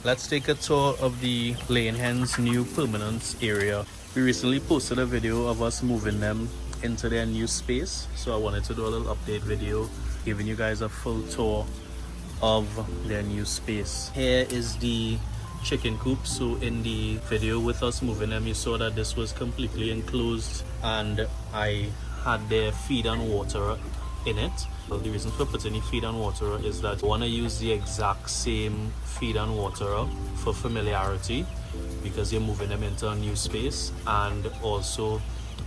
Let's take a tour of the laying hens new permanence area. We recently posted a video of us moving them into their new space, so I wanted to do a little update video giving you guys a full tour of their new space. Here is the chicken coop. So in the video with us moving them, you saw that this was completely enclosed and I had their feed and water in it. Well, the reason for putting the feed and water is that I want to use the exact same feed and water for familiarity, because you're moving them into a new space, and also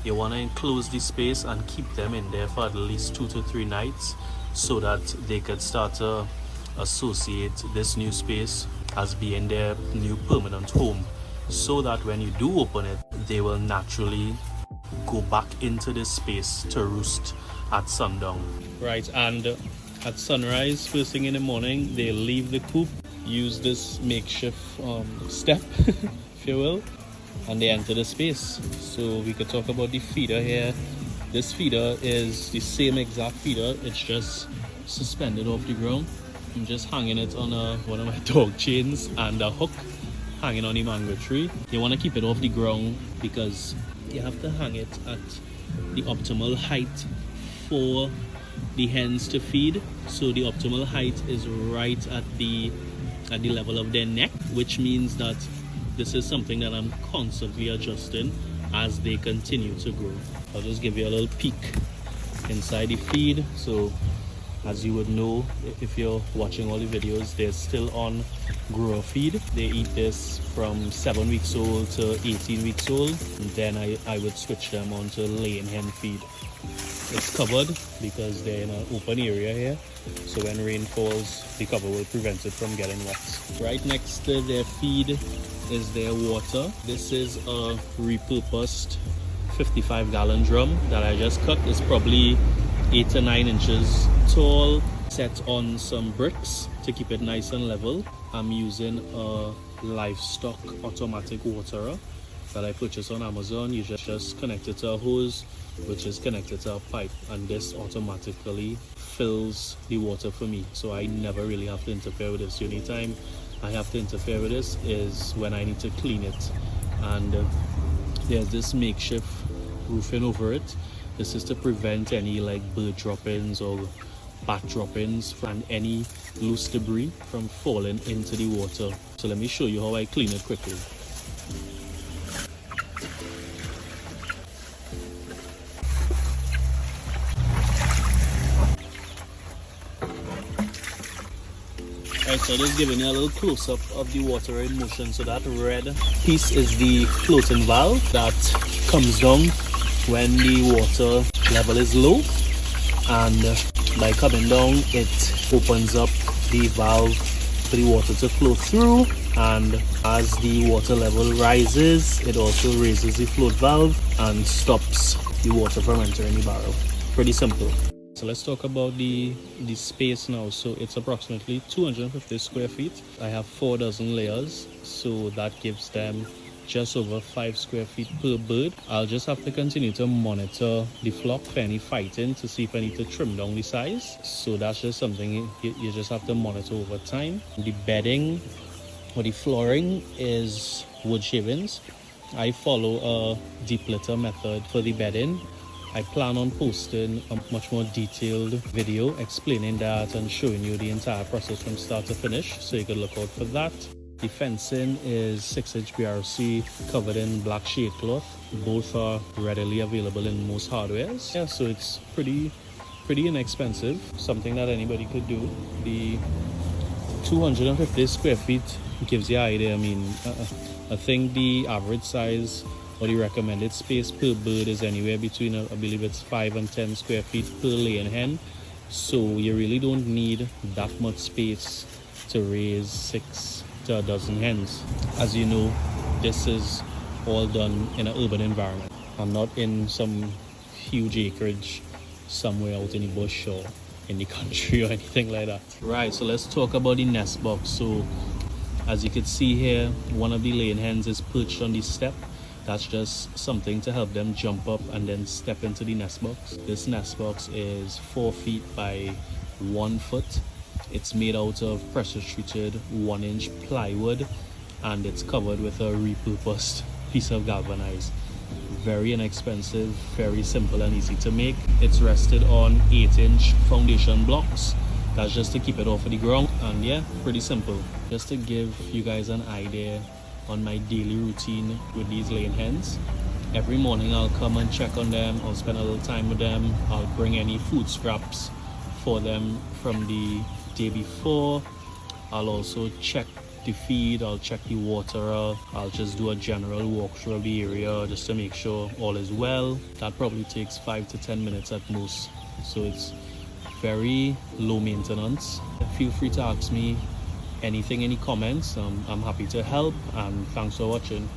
you want to enclose the space and keep them in there for at least 2 to 3 nights so that they could start to associate this new space as being their new permanent home, so that when you do open it, they will naturally go back into this space to roost at sundown. Right, and at sunrise, first thing in the morning, they leave the coop, use this makeshift step, if you will, and they enter the space. So we could talk about the feeder here. This feeder is the same exact feeder, it's just suspended off the ground. I'm just hanging it on one of my dog chains and a hook hanging on the mango tree. You want to keep it off the ground because you have to hang it at the optimal height for the hens to feed. So the optimal height is right at the level of their neck, which means that this is something that I'm constantly adjusting as they continue to grow. I'll just give you a little peek inside the feed. So as you would know, if you're watching all the videos, they're still on grower feed. They eat this from 7 weeks old to 18 weeks old. And then I would switch them on to laying hen feed. It's covered because they're in an open area here. So when rain falls, the cover will prevent it from getting wet. Right next to their feed is their water. This is a repurposed 55-gallon drum that I just cut. It's probably 8 to 9 inches tall, set on some bricks to keep it nice and level. I'm using a livestock automatic waterer that I purchased on Amazon. You just connect it to a hose, which is connected to a pipe, and this automatically fills the water for me, so I never really have to interfere with this. The only time I have to interfere with this is when I need to clean it, and there's this makeshift roofing over it. This is to prevent any like bird droppings or bat droppings and any loose debris from falling into the water. So let me show you how I clean it quickly. Alright, so just giving you a little close-up of the water in motion. So that red piece is the floating valve that comes down when the water level is low, and by coming down it opens up the valve for the water to flow through, and as the water level rises, it also raises the float valve and stops the water from entering the barrel. Pretty simple. So let's talk about the space now. So it's approximately 250 square feet. I have 4 dozen layers, so that gives them just over 5 square feet per bird. I'll just have to continue to monitor the flock for any fighting to see if I need to trim down the size. So that's just something you just have to monitor over time. The bedding or the flooring is wood shavings. I follow a deep litter method for the bedding. I plan on posting a much more detailed video explaining that and showing you the entire process from start to finish, so you can look out for that. The fencing is 6-inch BRC covered in black shade cloth. Both are readily available in most hardwares. Yeah, so it's pretty inexpensive, something that anybody could do. The 250 square feet gives you an idea. I mean, I think the average size or the recommended space per bird is anywhere between, I believe it's 5 and 10 square feet per laying hen. So you really don't need that much space to raise 6 to a dozen hens. As you know, this is all done in an urban environment. I'm not in some huge acreage somewhere out in the bush or in the country or anything like that. Right, so let's talk about the nest box. So as you can see here, one of the laying hens is perched on the step. That's just something to help them jump up and then step into the nest box. This nest box is 4 feet by 1 foot, It's made out of pressure treated 1-inch plywood, and it's covered with a repurposed piece of galvanized. Very inexpensive, very simple and easy to make. It's rested on 8-inch foundation blocks. That's just to keep it off of the ground. And yeah, pretty simple. Just to give you guys an idea on my daily routine with these laying hens. Every morning I'll come and check on them. I'll spend a little time with them. I'll bring any food scraps for them from the day before. I'll also check the feed, I'll check the water, I'll just do a general walkthrough of the area just to make sure all is well. That probably takes 5 to 10 minutes at most, so it's very low maintenance. Feel free to ask me anything, any comments. I'm happy to help, and thanks for watching.